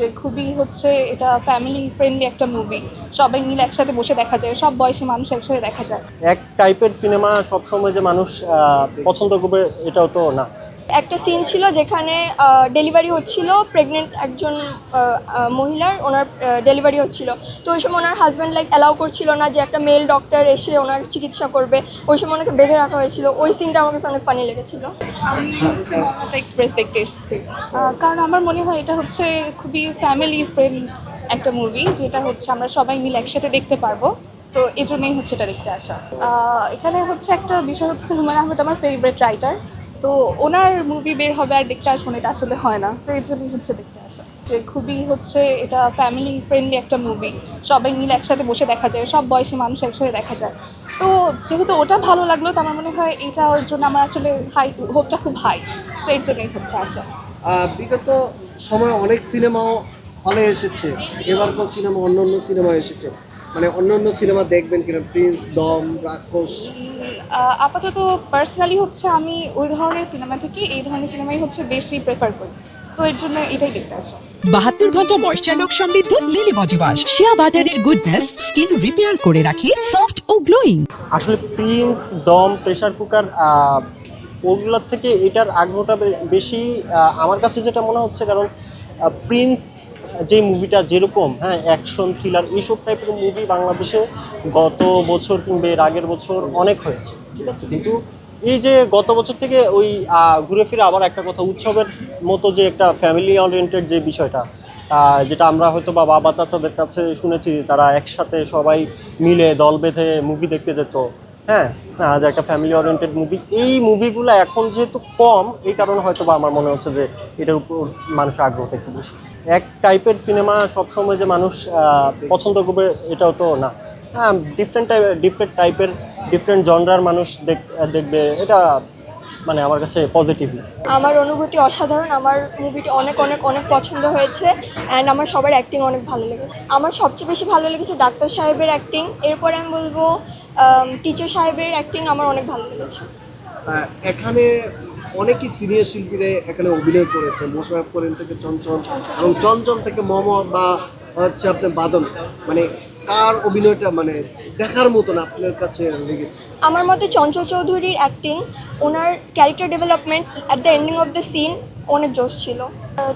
যে খুবই হচ্ছে এটা ফ্যামিলি ফ্রেন্ডলি একটা মুভি, সবাই মিলে একসাথে বসে দেখা যায়, সব বয়সী মানুষ একসাথে দেখা যায়। এক টাইপের সিনেমা সবসময় যে মানুষ পছন্দ করবে এটাও তো না। একটা সিন ছিল যেখানে ডেলিভারি হচ্ছিল, প্রেগনেন্ট একজন মহিলার, ওনার ডেলিভারি হচ্ছিল। তো ওই সময় ওনার হাজব্যান্ড অ্যালাউ করছিল না যে একটা মেল ডক্টর এসে ওনার চিকিৎসা করবে। ওই সময় ওনাকে বেঁধে রাখা হয়েছিল। ওই সিনটা আমার কাছে অনেক ফানি লেগেছিল। আমি হচ্ছে মমতা এক্সপ্রেস দেখতে এসেছি, কারণ আমার মনে হয় এটা হচ্ছে খুবই ফ্যামিলি ফ্রেন্ড একটা মুভি, যেটা হচ্ছে আমরা সবাই মিলে একসাথে দেখতে পারবো। তো এই জন্যই হচ্ছে এটা দেখতে আসা। এখানে হচ্ছে একটা বিষয় হচ্ছে হুমায়ুন আহমেদ আমার ফেভারিট রাইটার, তো ওনার মুভি বের হবে আর দেখতে আসবো না, এটা আসলে হয় না। তো এর জন্যই হচ্ছে দেখতে আসা, যে খুবই হচ্ছে এটা ফ্যামিলি ফ্রেন্ডলি একটা মুভি, সবাই মিলে একসাথে বসে দেখা যায়, সব বয়সী মানুষ একসাথে দেখা যায়। তো যেহেতু ওটা ভালো লাগলো, তো আমার মনে হয় এটা ওর জন্য আমার আসলে হাই হোপটা খুব হাই, তো এর জন্যই হচ্ছে আসা। বিগত সময় অনেক সিনেমাও হলে এসেছে, এবারকার সিনেমা অন্য অন্য সিনেমা এসেছে, মানে অন্য অন্য সিনেমা দেখবেন কিনা? প্রিন্স, দম, রাক্ষস। আপাতত পার্সোনালি হচ্ছে আমি ওই ধরনের সিনেমা থেকে এই ধরনের সিনেমাই হচ্ছে বেশি প্রেফার করি, সো এর জন্য এটাই দেখতে আসা। 72 ঘন্টা ময়েশ্চার লক সমৃদ্ধ লিলি বডি ওয়াশ, শিয়া বাটারের গুডনেস স্কিন রিপেয়ার করে রাখে সফট ও গ্লোয়িং। আসলে প্রিন্স, দম, প্রেসার কুকার ওগুলোর থেকে এটার আগ্রহটা বেশি আমার কাছে যেটা মনে হচ্ছে। কারণ প্রিন্স যে মুভিটা যেরকম অ্যাকশন থ্রিলার এইসব টাইপের মুভি বাংলাদেশে গত বছর কিংবা এর আগের বছর অনেক হয়েছে, ঠিক আছে। কিন্তু এই যে গত বছর থেকে ওই ঘুরে ফিরে আবার একটা কথা, উৎসবের মতো যে একটা ফ্যামিলি ওরিয়েন্টেড যে বিষয়টা, যেটা আমরা হয়তো বা বাবা চাচাদের কাছে শুনেছি, তারা একসাথে সবাই মিলে দল বেঁধে মুভি দেখতে যেত, যে একটা ফ্যামিলি ওরিয়েন্টেড মুভি। এই মুভিগুলো এখন যেহেতু কম, এই কারণে হয়তো বা আমার মনে হচ্ছে যে এটার উপর মানুষের আগ্রহটা একটু বেশি। এক টাইপের সিনেমা সবসময় যে মানুষ পছন্দ করবে এটাও তো না। ডিফারেন্ট টাইপের ডিফারেন্ট জনরার মানুষ দেখবে, এটা মানে আমার কাছে পজিটিভ না। আমার অনুভূতি অসাধারণ। আমার মুভিটা অনেক অনেক অনেক পছন্দ হয়েছে, অ্যান্ড আমার সবার অ্যাক্টিং অনেক ভালো লেগেছে। আমার সবচেয়ে বেশি ভালো লেগেছে ডাক্তার সাহেবের অ্যাক্টিং, এরপরে আমি বলবো টিচার সাহেবের অ্যাক্টিং আমার অনেক ভালো লেগেছে। এখানে অনেকই সিনিয়র শিল্পীরা এখানে অভিনয় করেছে, মোশাররফ করিম থেকে চঞ্চল, এবং চঞ্চল থেকে মোহাম্মদ বা হচ্ছে আপনার বাদল, মানে কার অভিনয়টা মানে দেখার মতন আপনার কাছে লেগেছে? আমার মতে চঞ্চল চৌধুরীর অ্যাক্টিং, ওনার character development at the ending of the scene অনেক জোশ ছিল।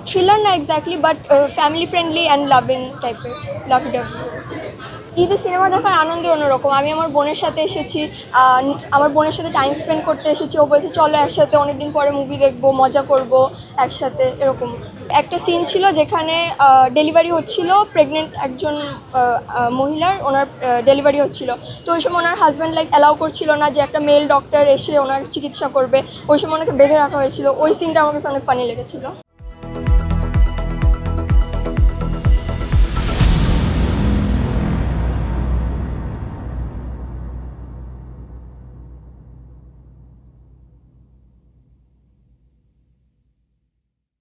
থ্রিলার না exactly, but family friendly and loving টাইপের, লাভি ডাভি। ঈদের সিনেমা দেখার আনন্দই অন্যরকম। আমি আমার বোনের সাথে এসেছি, আমার বোনের সাথে টাইম স্পেন্ড করতে এসেছি। ও বলছে চলো একসাথে অনেকদিন পরে মুভি দেখবো, মজা করব একসাথে, এরকম। একটা সিন ছিল যেখানে ডেলিভারি হচ্ছিল, প্রেগনেন্ট একজন মহিলার, ওনার ডেলিভারি হচ্ছিল। তো ওই সময় ওনার হাজব্যান্ড অ্যালাউ করছিল না যে একটা মেল ডক্টর এসে ওনার চিকিৎসা করবে। ওই সময় ওনাকে বেঁধে রাখা হয়েছিল। ওই সিনটা আমার কাছে অনেক ফানি লেগেছিল।